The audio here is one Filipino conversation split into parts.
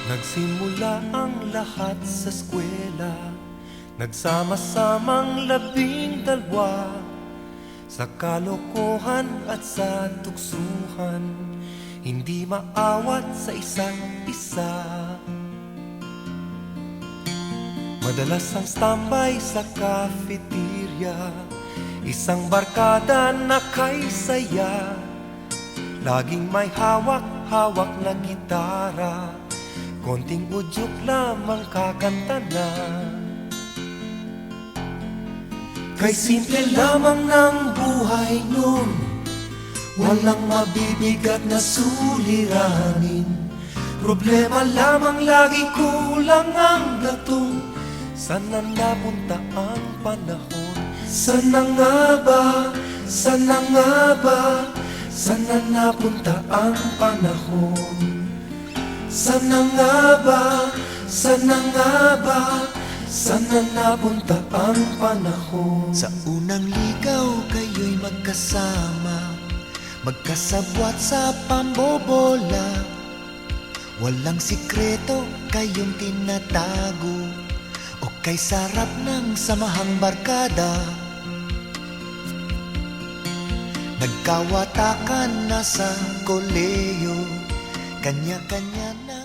Nagsimula ang lahat sa eskwela, nagsama-samang 12 sa kalokohan at sa tuksuhan, hindi maawat sa isa't isa. Madalas ang standby sa cafeteria, isang barkada na kay saya, laging may hawak-hawak na gitara, konting udyok lamang kakanta na. Kay simple lamang ng buhay nun, walang mabibigat na suliranin. Problema lamang lagi kulang ang gatong. Sana napunta ang panahon? Sana nga ba? Sana nga ba? Sana napunta ang panahon? Sana nga ba? Sana nga ba? Sana napunta ang panahon? Sa unang ligaw kayo'y magkasama, magkasabwat sa pambobola. Walang sikreto kayong tinatago, o kay sarap ng samahang barkada. Nagkawatakan na sa koleyo, kanya-kanya na.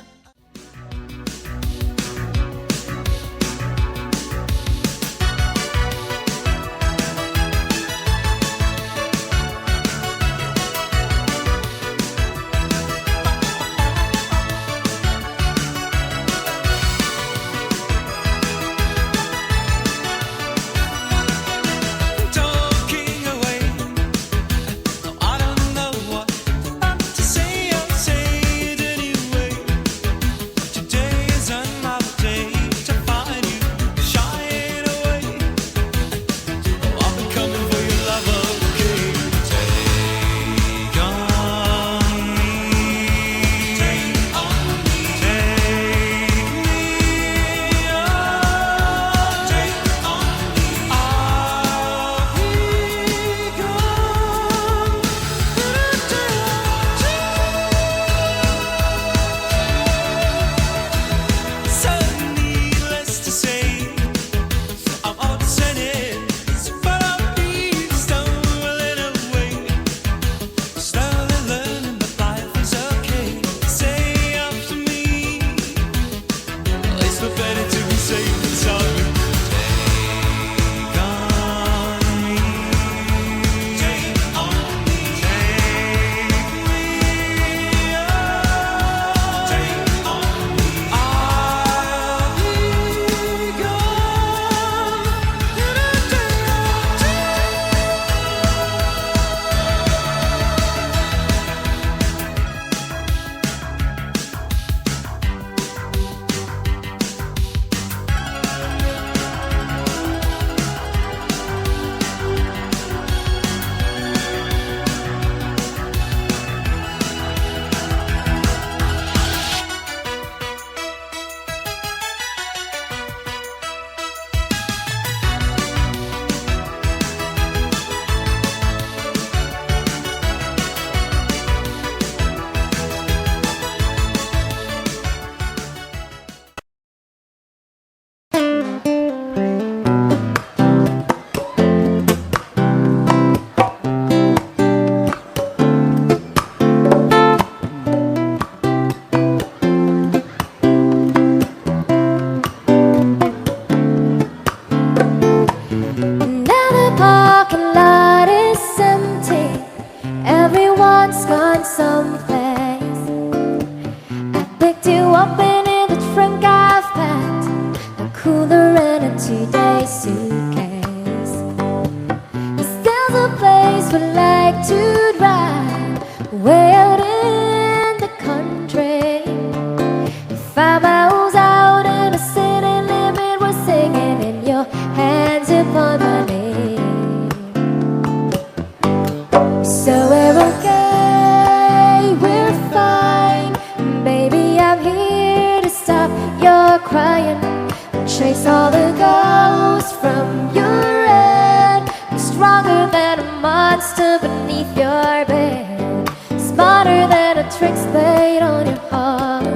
Chase all the ghosts from your head. You're stronger than a monster beneath your bed, smarter than a trick played on your heart.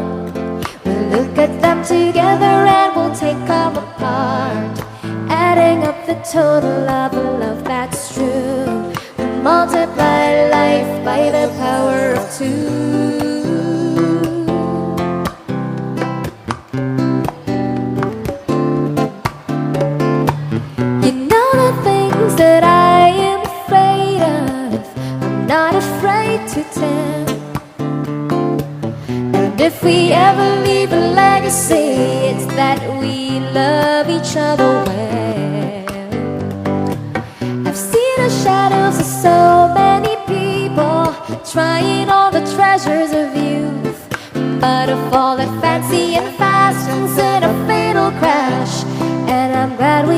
Well, total of a love that's true. Multiply life by the power of two. You know the things that I am afraid of, I'm not afraid to tell. And if we ever leave a legacy, it's that we love each other well. I've seen the shadows of so many people trying all the treasures of youth, but if all that fancy and fast ends in a fatal crash, and I'm glad we